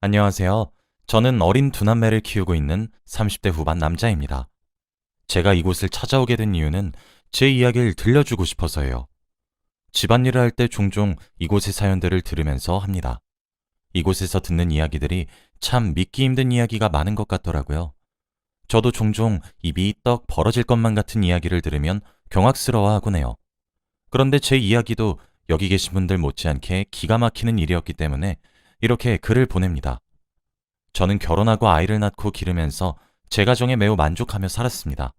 안녕하세요. 저는 어린 두 남매를 키우고 있는 30대 후반 남자입니다. 제가 이곳을 찾아오게 된 이유는 제 이야기를 들려주고 싶어서예요. 집안일을 할 때 종종 이곳의 사연들을 들으면서 합니다. 이곳에서 듣는 이야기들이 참 믿기 힘든 이야기가 많은 것 같더라고요. 저도 종종 입이 떡 벌어질 것만 같은 이야기를 들으면 경악스러워하곤 해요. 그런데 제 이야기도 여기 계신 분들 못지않게 기가 막히는 일이었기 때문에 이렇게 글을 보냅니다. 저는 결혼하고 아이를 낳고 기르면서 제 가정에 매우 만족하며 살았습니다.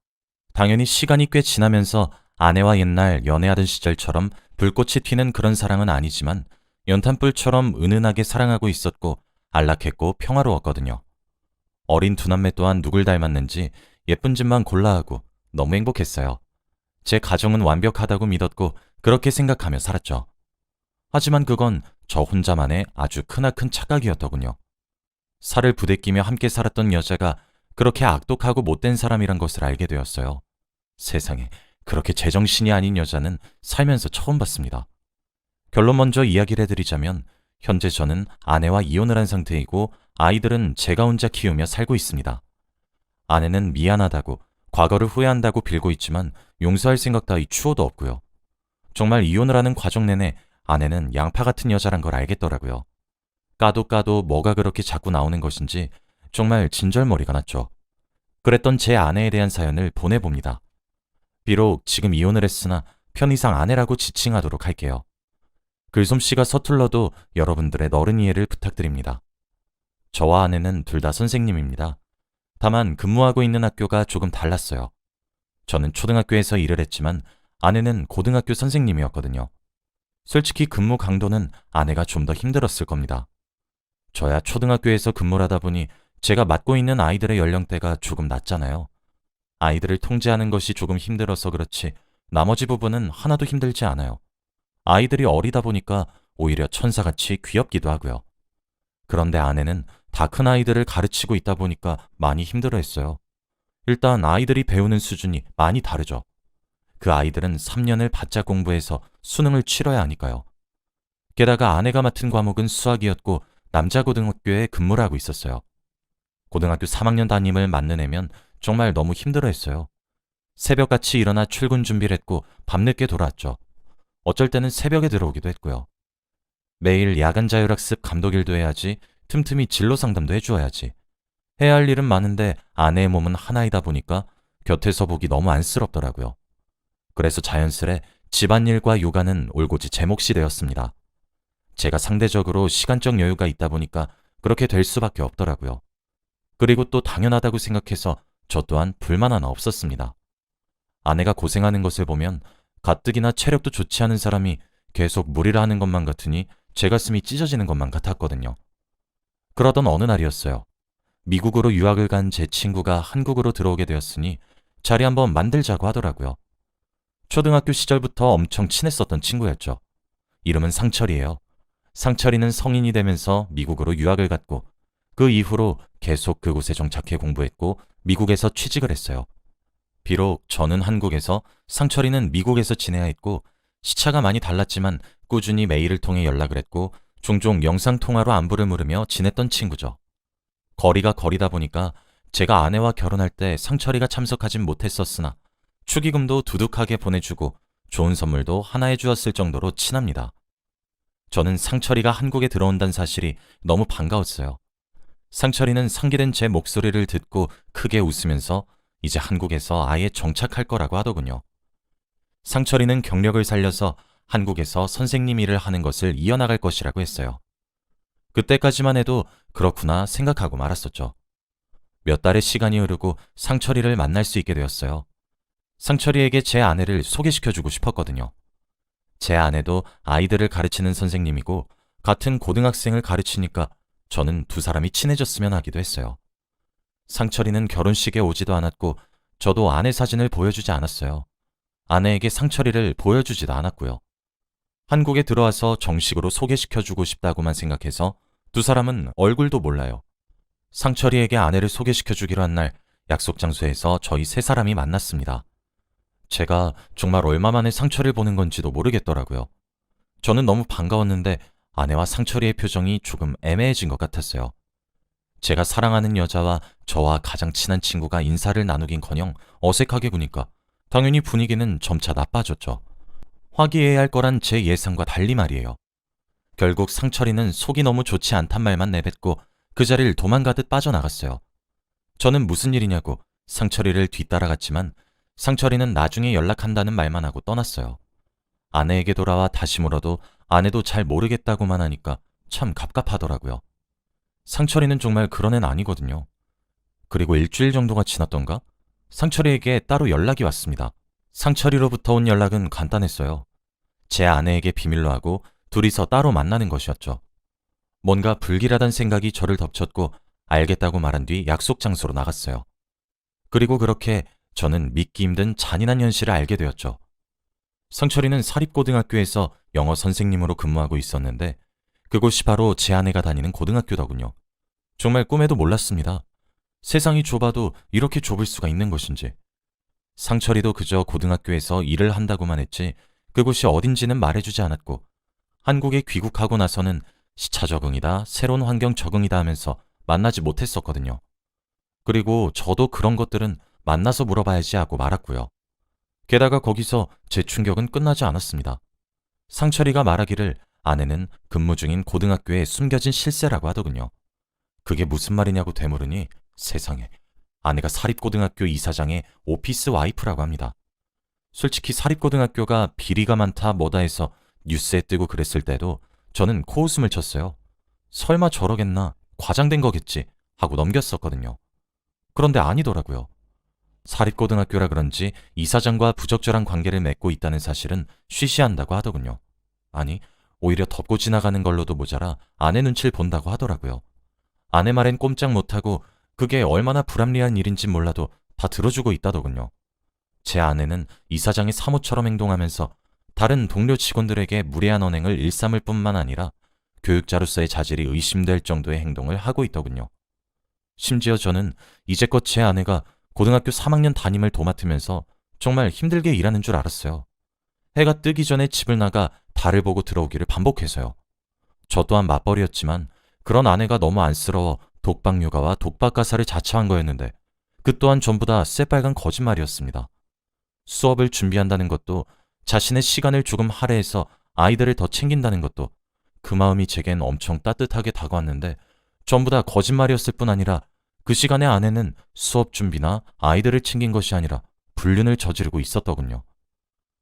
당연히 시간이 꽤 지나면서 아내와 옛날 연애하던 시절처럼 불꽃이 튀는 그런 사랑은 아니지만 연탄불처럼 은은하게 사랑하고 있었고 안락했고 평화로웠거든요. 어린 두 남매 또한 누굴 닮았는지 예쁜 짓만 골라 하고 너무 행복했어요. 제 가정은 완벽하다고 믿었고 그렇게 생각하며 살았죠. 하지만 그건 저 혼자만의 아주 크나큰 착각이었더군요. 살을 부대끼며 함께 살았던 여자가 그렇게 악독하고 못된 사람이란 것을 알게 되었어요. 세상에, 그렇게 제정신이 아닌 여자는 살면서 처음 봤습니다. 결론 먼저 이야기를 해드리자면 현재 저는 아내와 이혼을 한 상태이고 아이들은 제가 혼자 키우며 살고 있습니다. 아내는 미안하다고 과거를 후회한다고 빌고 있지만 용서할 생각 따위 추호도 없고요. 정말 이혼을 하는 과정 내내 아내는 양파 같은 여자란 걸 알겠더라고요. 까도 뭐가 그렇게 자꾸 나오는 것인지 정말 진절머리가 났죠. 그랬던 제 아내에 대한 사연을 보내봅니다. 비록 지금 이혼을 했으나 편의상 아내라고 지칭하도록 할게요. 글솜씨가 서툴러도 여러분들의 너른 이해를 부탁드립니다. 저와 아내는 둘 다 선생님입니다. 다만 근무하고 있는 학교가 조금 달랐어요. 저는 초등학교에서 일을 했지만 아내는 고등학교 선생님이었거든요. 솔직히 근무 강도는 아내가 좀 더 힘들었을 겁니다. 저야 초등학교에서 근무를 하다 보니 제가 맡고 있는 아이들의 연령대가 조금 낮잖아요. 아이들을 통제하는 것이 조금 힘들어서 그렇지 나머지 부분은 하나도 힘들지 않아요. 아이들이 어리다 보니까 오히려 천사같이 귀엽기도 하고요. 그런데 아내는 다 큰 아이들을 가르치고 있다 보니까 많이 힘들어했어요. 일단 아이들이 배우는 수준이 많이 다르죠. 그 아이들은 3년을 바짝 공부해서 수능을 치러야 하니까요. 게다가 아내가 맡은 과목은 수학이었고 남자 고등학교에 근무를 하고 있었어요. 고등학교 3학년 담임을 맡는 애면 정말 너무 힘들어했어요. 새벽같이 일어나 출근 준비를 했고 밤늦게 돌아왔죠. 어쩔 때는 새벽에 들어오기도 했고요. 매일 야간 자율학습 감독일도 해야지, 틈틈이 진로 상담도 해주어야지. 해야 할 일은 많은데 아내의 몸은 하나이다 보니까 곁에서 보기 너무 안쓰럽더라고요. 그래서 자연스레 집안일과 육아는 올고지 제 몫이 되었습니다. 제가 상대적으로 시간적 여유가 있다 보니까 그렇게 될 수밖에 없더라고요. 그리고 또 당연하다고 생각해서 저 또한 불만 하나 없었습니다. 아내가 고생하는 것을 보면 가뜩이나 체력도 좋지 않은 사람이 계속 무리를 하는 것만 같으니 제 가슴이 찢어지는 것만 같았거든요. 그러던 어느 날이었어요. 미국으로 유학을 간 제 친구가 한국으로 들어오게 되었으니 자리 한번 만들자고 하더라고요. 초등학교 시절부터 엄청 친했었던 친구였죠. 이름은 상철이에요. 상철이는 성인이 되면서 미국으로 유학을 갔고 그 이후로 계속 그곳에 정착해 공부했고 미국에서 취직을 했어요. 비록 저는 한국에서 상철이는 미국에서 지내야 했고 시차가 많이 달랐지만 꾸준히 메일을 통해 연락을 했고 종종 영상통화로 안부를 물으며 지냈던 친구죠. 거리가 거리다 보니까 제가 아내와 결혼할 때 상철이가 참석하진 못했었으나 축의금도 두둑하게 보내주고 좋은 선물도 하나 해주었을 정도로 친합니다. 저는 상철이가 한국에 들어온다는 사실이 너무 반가웠어요. 상철이는 상기된 제 목소리를 듣고 크게 웃으면서 이제 한국에서 아예 정착할 거라고 하더군요. 상철이는 경력을 살려서 한국에서 선생님 일을 하는 것을 이어나갈 것이라고 했어요. 그때까지만 해도 그렇구나 생각하고 말았었죠. 몇 달의 시간이 흐르고 상철이를 만날 수 있게 되었어요. 상철이에게 제 아내를 소개시켜주고 싶었거든요. 제 아내도 아이들을 가르치는 선생님이고 같은 고등학생을 가르치니까 저는 두 사람이 친해졌으면 하기도 했어요. 상철이는 결혼식에 오지도 않았고 저도 아내 사진을 보여주지 않았어요. 아내에게 상철이를 보여주지도 않았고요. 한국에 들어와서 정식으로 소개시켜주고 싶다고만 생각해서 두 사람은 얼굴도 몰라요. 상철이에게 아내를 소개시켜주기로 한 날 약속 장소에서 저희 세 사람이 만났습니다. 제가 정말 얼마 만에 상철이를 보는 건지도 모르겠더라고요. 저는 너무 반가웠는데 아내와 상철이의 표정이 조금 애매해진 것 같았어요. 제가 사랑하는 여자와 저와 가장 친한 친구가 인사를 나누긴커녕 어색하게 구니까 당연히 분위기는 점차 나빠졌죠. 화기애애할 거란 제 예상과 달리 말이에요. 결국 상철이는 속이 너무 좋지 않단 말만 내뱉고 그 자리를 도망가듯 빠져나갔어요. 저는 무슨 일이냐고 상철이를 뒤따라갔지만 상철이는 나중에 연락한다는 말만 하고 떠났어요. 아내에게 돌아와 다시 물어도 아내도 잘 모르겠다고만 하니까 참 갑갑하더라고요. 상철이는 정말 그런 애는 아니거든요. 그리고 일주일 정도가 지났던가 상철이에게 따로 연락이 왔습니다. 상철이로부터 온 연락은 간단했어요. 제 아내에게 비밀로 하고 둘이서 따로 만나는 것이었죠. 뭔가 불길하단 생각이 저를 덮쳤고 알겠다고 말한 뒤 약속 장소로 나갔어요. 그리고 그렇게 저는 믿기 힘든 잔인한 현실을 알게 되었죠. 상철이는 사립고등학교에서 영어 선생님으로 근무하고 있었는데 그곳이 바로 제 아내가 다니는 고등학교더군요. 정말 꿈에도 몰랐습니다. 세상이 좁아도 이렇게 좁을 수가 있는 것인지. 상철이도 그저 고등학교에서 일을 한다고만 했지 그곳이 어딘지는 말해주지 않았고 한국에 귀국하고 나서는 시차 적응이다, 새로운 환경 적응이다 하면서 만나지 못했었거든요. 그리고 저도 그런 것들은 만나서 물어봐야지 하고 말았고요. 게다가 거기서 제 충격은 끝나지 않았습니다. 상철이가 말하기를 아내는 근무 중인 고등학교에 숨겨진 실세라고 하더군요. 그게 무슨 말이냐고 되물으니 세상에 아내가 사립고등학교 이사장의 오피스 와이프라고 합니다. 솔직히 사립고등학교가 비리가 많다 뭐다 해서 뉴스에 뜨고 그랬을 때도 저는 코웃음을 쳤어요. 설마 저러겠나, 과장된 거겠지 하고 넘겼었거든요. 그런데 아니더라고요. 사립고등학교라 그런지 이사장과 부적절한 관계를 맺고 있다는 사실은 쉬쉬한다고 하더군요. 아니, 오히려 덮고 지나가는 걸로도 모자라 아내 눈치를 본다고 하더라고요. 아내 말엔 꼼짝 못하고 그게 얼마나 불합리한 일인지 몰라도 다 들어주고 있다더군요. 제 아내는 이사장의 사모처럼 행동하면서 다른 동료 직원들에게 무례한 언행을 일삼을 뿐만 아니라 교육자로서의 자질이 의심될 정도의 행동을 하고 있더군요. 심지어 저는 이제껏 제 아내가 고등학교 3학년 담임을 도맡으면서 정말 힘들게 일하는 줄 알았어요. 해가 뜨기 전에 집을 나가 달을 보고 들어오기를 반복해서요. 저 또한 맞벌이였지만 그런 아내가 너무 안쓰러워 독박 육아와 독박 가사를 자처한 거였는데 그 또한 전부 다 새빨간 거짓말이었습니다. 수업을 준비한다는 것도 자신의 시간을 조금 할애해서 아이들을 더 챙긴다는 것도 그 마음이 제겐 엄청 따뜻하게 다가왔는데 전부 다 거짓말이었을 뿐 아니라 그 시간에 아내는 수업 준비나 아이들을 챙긴 것이 아니라 불륜을 저지르고 있었더군요.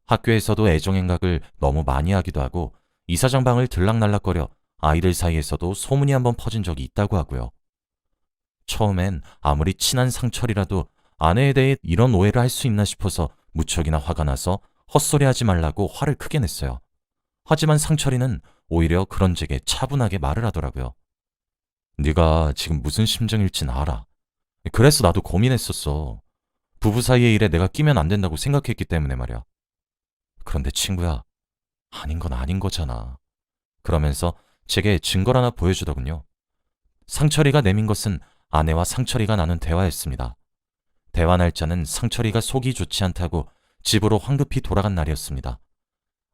학교에서도 애정행각을 너무 많이 하기도 하고 이사장 방을 들락날락거려 아이들 사이에서도 소문이 한번 퍼진 적이 있다고 하고요. 처음엔 아무리 친한 상철이라도 아내에 대해 이런 오해를 할 수 있나 싶어서 무척이나 화가 나서 헛소리하지 말라고 화를 크게 냈어요. 하지만 상철이는 오히려 그런 제게 차분하게 말을 하더라고요. 네가 지금 무슨 심정일진 알아. 그래서 나도 고민했었어. 부부 사이의 일에 내가 끼면 안 된다고 생각했기 때문에 말이야. 그런데 친구야, 아닌 건 아닌 거잖아. 그러면서 제게 증거를 하나 보여주더군요. 상철이가 내민 것은 아내와 상철이가 나눈 대화였습니다. 대화 날짜는 상철이가 속이 좋지 않다고 집으로 황급히 돌아간 날이었습니다.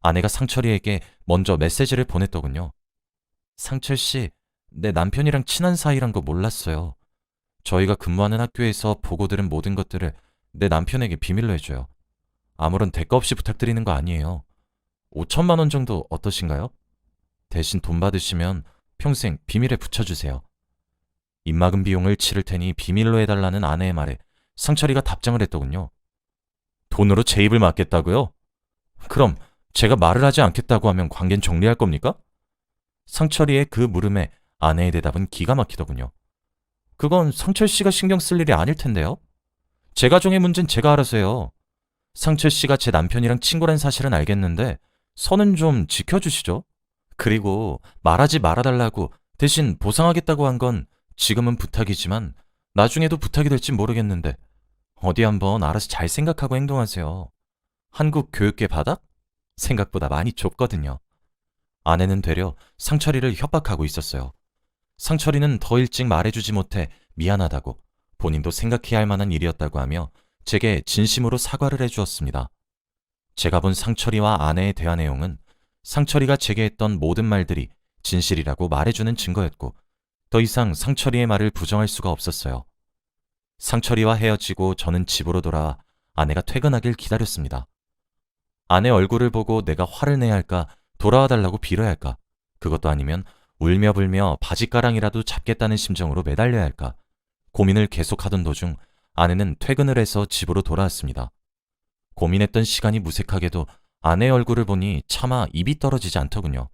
아내가 상철이에게 먼저 메시지를 보냈더군요. 상철 씨, 내 남편이랑 친한 사이란 거 몰랐어요. 저희가 근무하는 학교에서 보고 들은 모든 것들을 내 남편에게 비밀로 해줘요. 아무런 대가 없이 부탁드리는 거 아니에요. 5천만 원 정도 어떠신가요? 대신 돈 받으시면 평생 비밀에 붙여주세요. 입막음 비용을 치를 테니 비밀로 해달라는 아내의 말에 상철이가 답장을 했더군요. 돈으로 제 입을 막겠다고요? 그럼 제가 말을 하지 않겠다고 하면 관계는 정리할 겁니까? 상철이의 그 물음에 아내의 대답은 기가 막히더군요. 그건 상철 씨가 신경 쓸 일이 아닐 텐데요. 제 가정의 문제는 제가 알아서 해요. 상철 씨가 제 남편이랑 친구란 사실은 알겠는데 선은 좀 지켜주시죠. 그리고 말하지 말아달라고 대신 보상하겠다고 한 건 지금은 부탁이지만 나중에도 부탁이 될진 모르겠는데 어디 한번 알아서 잘 생각하고 행동하세요. 한국 교육계 바닥? 생각보다 많이 좁거든요. 아내는 되려 상철이를 협박하고 있었어요. 상철이는 더 일찍 말해주지 못해 미안하다고 본인도 생각해야 할 만한 일이었다고 하며 제게 진심으로 사과를 해주었습니다. 제가 본 상철이와 아내의 대화 내용은 상철이가 제게 했던 모든 말들이 진실이라고 말해주는 증거였고 더 이상 상철이의 말을 부정할 수가 없었어요. 상철이와 헤어지고 저는 집으로 돌아와 아내가 퇴근하길 기다렸습니다. 아내 얼굴을 보고 내가 화를 내야 할까, 돌아와 달라고 빌어야 할까, 그것도 아니면 울며 불며 바짓가랑이라도 잡겠다는 심정으로 매달려야 할까, 고민을 계속하던 도중 아내는 퇴근을 해서 집으로 돌아왔습니다. 고민했던 시간이 무색하게도 아내 얼굴을 보니 차마 입이 떨어지지 않더군요.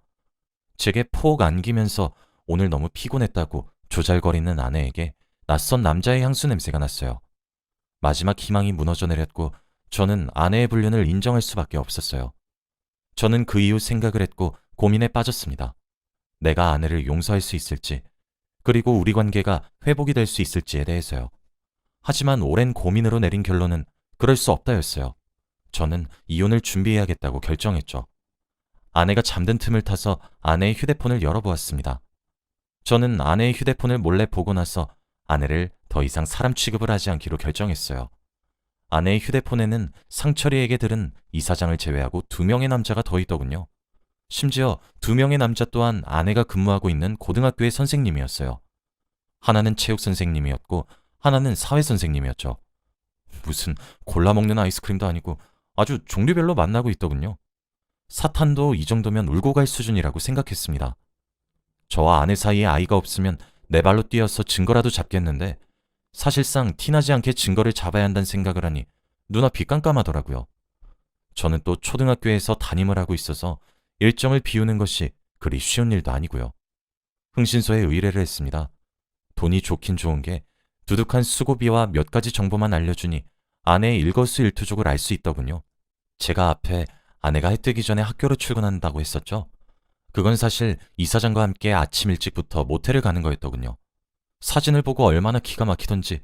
제게 폭 안기면서 오늘 너무 피곤했다고 조잘거리는 아내에게 낯선 남자의 향수 냄새가 났어요. 마지막 희망이 무너져 내렸고 저는 아내의 불륜을 인정할 수밖에 없었어요. 저는 그 이후 생각을 했고 고민에 빠졌습니다. 내가 아내를 용서할 수 있을지, 그리고 우리 관계가 회복이 될 수 있을지에 대해서요. 하지만 오랜 고민으로 내린 결론은 그럴 수 없다였어요. 저는 이혼을 준비해야겠다고 결정했죠. 아내가 잠든 틈을 타서 아내의 휴대폰을 열어보았습니다. 저는 아내의 휴대폰을 몰래 보고 나서 아내를 더 이상 사람 취급을 하지 않기로 결정했어요. 아내의 휴대폰에는 상철이에게 들은 이사장을 제외하고 2명의 남자가 더 있더군요. 심지어 2명의 남자 또한 아내가 근무하고 있는 고등학교의 선생님이었어요. 하나는 체육 선생님이었고 하나는 사회 선생님이었죠. 무슨 골라먹는 아이스크림도 아니고 아주 종류별로 만나고 있더군요. 사탄도 이 정도면 울고 갈 수준이라고 생각했습니다. 저와 아내 사이에 아이가 없으면 내 발로 뛰어서 증거라도 잡겠는데 사실상 티나지 않게 증거를 잡아야 한다는 생각을 하니 눈앞이 깜깜하더라고요. 저는 또 초등학교에서 담임을 하고 있어서 일정을 비우는 것이 그리 쉬운 일도 아니고요. 흥신소에 의뢰를 했습니다. 돈이 좋긴 좋은 게 두둑한 수고비와 몇 가지 정보만 알려주니 아내의 일거수일투족을 알 수 있더군요. 제가 앞에 아내가 해 뜨기 전에 학교로 출근한다고 했었죠. 그건 사실 이사장과 함께 아침 일찍부터 모텔을 가는 거였더군요. 사진을 보고 얼마나 기가 막히던지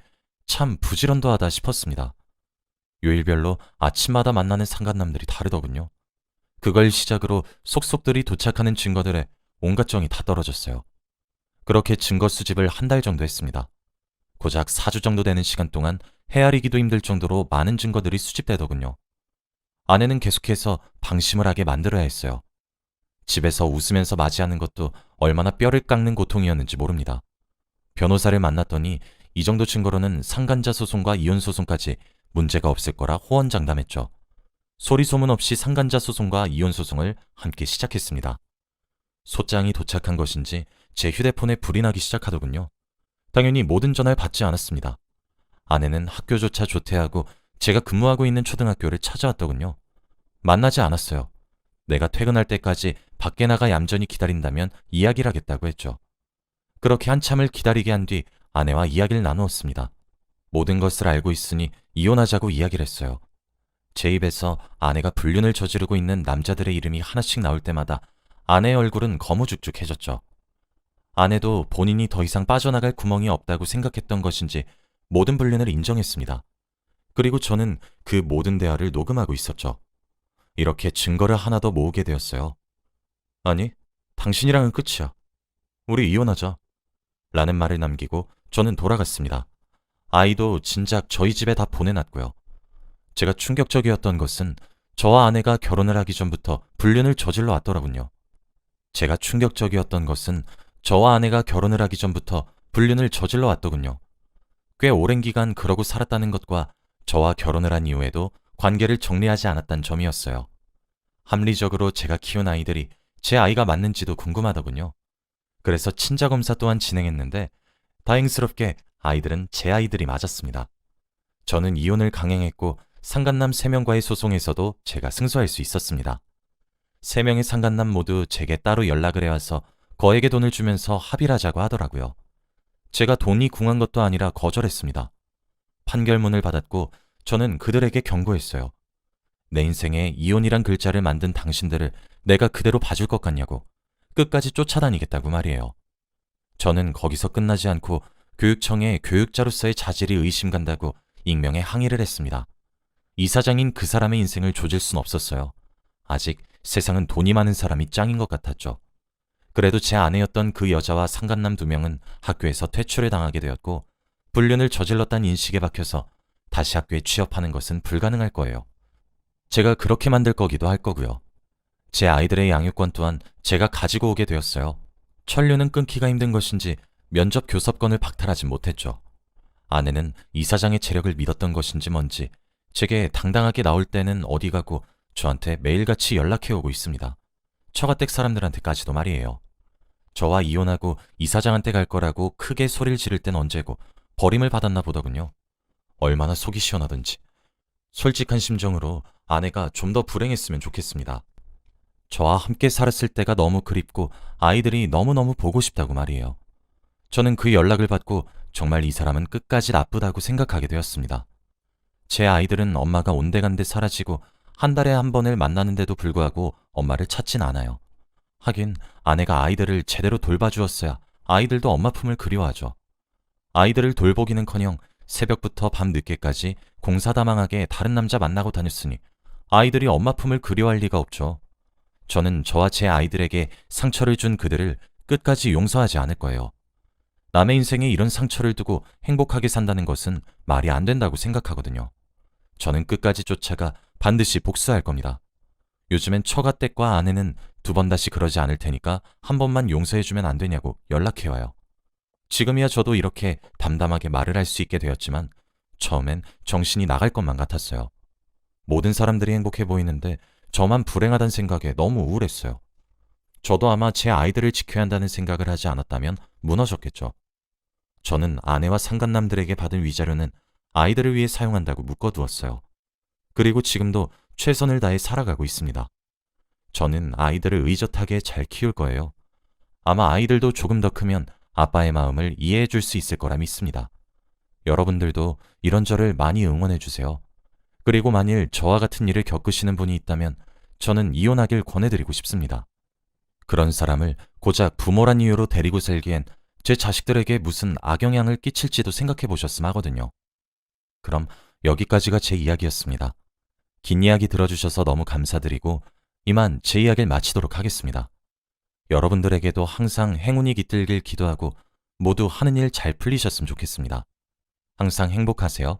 참 부지런도하다 싶었습니다. 요일별로 아침마다 만나는 상간남들이 다르더군요. 그걸 시작으로 속속들이 도착하는 증거들에 온갖 정이 다 떨어졌어요. 그렇게 증거 수집을 한 달 정도 했습니다. 고작 4주 정도 되는 시간 동안 헤아리기도 힘들 정도로 많은 증거들이 수집되더군요. 아내는 계속해서 방심을 하게 만들어야 했어요. 집에서 웃으면서 맞이하는 것도 얼마나 뼈를 깎는 고통이었는지 모릅니다. 변호사를 만났더니 이 정도 증거로는 상간자 소송과 이혼 소송까지 문제가 없을 거라 호언장담했죠. 소리 소문 없이 상간자 소송과 이혼 소송을 함께 시작했습니다. 소장이 도착한 것인지 제 휴대폰에 불이 나기 시작하더군요. 당연히 모든 전화를 받지 않았습니다. 아내는 학교조차 조퇴하고 제가 근무하고 있는 초등학교를 찾아왔더군요. 만나지 않았어요. 내가 퇴근할 때까지 밖에 나가 얌전히 기다린다면 이야기를 하겠다고 했죠. 그렇게 한참을 기다리게 한 뒤 아내와 이야기를 나누었습니다. 모든 것을 알고 있으니 이혼하자고 이야기를 했어요. 제 입에서 아내가 불륜을 저지르고 있는 남자들의 이름이 하나씩 나올 때마다 아내의 얼굴은 거무죽죽해졌죠. 아내도 본인이 더 이상 빠져나갈 구멍이 없다고 생각했던 것인지 모든 불륜을 인정했습니다. 그리고 저는 그 모든 대화를 녹음하고 있었죠. 이렇게 증거를 하나 더 모으게 되었어요. 아니, 당신이랑은 끝이야. 우리 이혼하자. 라는 말을 남기고 저는 돌아갔습니다. 아이도 진작 저희 집에 다 보내놨고요. 제가 충격적이었던 것은 저와 아내가 결혼을 하기 전부터 불륜을 저질러 왔더라군요. 제가 충격적이었던 것은 저와 아내가 결혼을 하기 전부터 불륜을 저질러 왔더군요. 꽤 오랜 기간 그러고 살았다는 것과 저와 결혼을 한 이후에도 관계를 정리하지 않았다는 점이었어요. 합리적으로 제가 키운 아이들이 제 아이가 맞는지도 궁금하더군요. 그래서 친자검사 또한 진행했는데 다행스럽게 아이들은 제 아이들이 맞았습니다. 저는 이혼을 강행했고 상간남 3명과의 소송에서도 제가 승소할 수 있었습니다. 3명의 상간남 모두 제게 따로 연락을 해와서 거액의 돈을 주면서 합의를 하자고 하더라고요. 제가 돈이 궁한 것도 아니라 거절했습니다. 판결문을 받았고 저는 그들에게 경고했어요. 내 인생에 이혼이란 글자를 만든 당신들을 내가 그대로 봐줄 것 같냐고, 끝까지 쫓아다니겠다고 말이에요. 저는 거기서 끝나지 않고 교육청에 교육자로서의 자질이 의심간다고 익명의 항의를 했습니다. 이사장인 그 사람의 인생을 조질 순 없었어요. 아직 세상은 돈이 많은 사람이 짱인 것 같았죠. 그래도 제 아내였던 그 여자와 상간남 2명은 학교에서 퇴출을 당하게 되었고 불륜을 저질렀다는 인식에 박혀서 다시 학교에 취업하는 것은 불가능할 거예요. 제가 그렇게 만들 거기도 할 거고요. 제 아이들의 양육권 또한 제가 가지고 오게 되었어요. 천류는 끊기가 힘든 것인지 면접 교섭권을 박탈하진 못했죠. 아내는 이사장의 재력을 믿었던 것인지 뭔지 제게 당당하게 나올 때는 어디 가고 저한테 매일같이 연락해오고 있습니다. 처가댁 사람들한테까지도 말이에요. 저와 이혼하고 이사장한테 갈 거라고 크게 소리를 지를 땐 언제고 버림을 받았나 보더군요. 얼마나 속이 시원하던지. 솔직한 심정으로 아내가 좀 더 불행했으면 좋겠습니다. 저와 함께 살았을 때가 너무 그립고 아이들이 너무너무 보고 싶다고 말이에요. 저는 그 연락을 받고 정말 이 사람은 끝까지 나쁘다고 생각하게 되었습니다. 제 아이들은 엄마가 온데간데 사라지고 한 달에 한 번을 만나는데도 불구하고 엄마를 찾진 않아요. 하긴 아내가 아이들을 제대로 돌봐주었어야 아이들도 엄마 품을 그리워하죠. 아이들을 돌보기는커녕 새벽부터 밤 늦게까지 공사다망하게 다른 남자 만나고 다녔으니 아이들이 엄마 품을 그리워할 리가 없죠. 저는 저와 제 아이들에게 상처를 준 그들을 끝까지 용서하지 않을 거예요. 남의 인생에 이런 상처를 두고 행복하게 산다는 것은 말이 안 된다고 생각하거든요. 저는 끝까지 쫓아가 반드시 복수할 겁니다. 요즘엔 처가댁과 아내는 두 번 다시 그러지 않을 테니까 한 번만 용서해주면 안 되냐고 연락해와요. 지금이야 저도 이렇게 담담하게 말을 할 수 있게 되었지만 처음엔 정신이 나갈 것만 같았어요. 모든 사람들이 행복해 보이는데 저만 불행하다는 생각에 너무 우울했어요. 저도 아마 제 아이들을 지켜야 한다는 생각을 하지 않았다면 무너졌겠죠. 저는 아내와 상간남들에게 받은 위자료는 아이들을 위해 사용한다고 묶어두었어요. 그리고 지금도 최선을 다해 살아가고 있습니다. 저는 아이들을 의젓하게 잘 키울 거예요. 아마 아이들도 조금 더 크면 아빠의 마음을 이해해 줄 수 있을 거라 믿습니다. 여러분들도 이런 저를 많이 응원해 주세요. 그리고 만일 저와 같은 일을 겪으시는 분이 있다면 저는 이혼하길 권해드리고 싶습니다. 그런 사람을 고작 부모란 이유로 데리고 살기엔 제 자식들에게 무슨 악영향을 끼칠지도 생각해 보셨음 하거든요. 그럼 여기까지가 제 이야기였습니다. 긴 이야기 들어주셔서 너무 감사드리고 이만 제 이야기를 마치도록 하겠습니다. 여러분들에게도 항상 행운이 깃들길 기도하고 모두 하는 일 잘 풀리셨으면 좋겠습니다. 항상 행복하세요.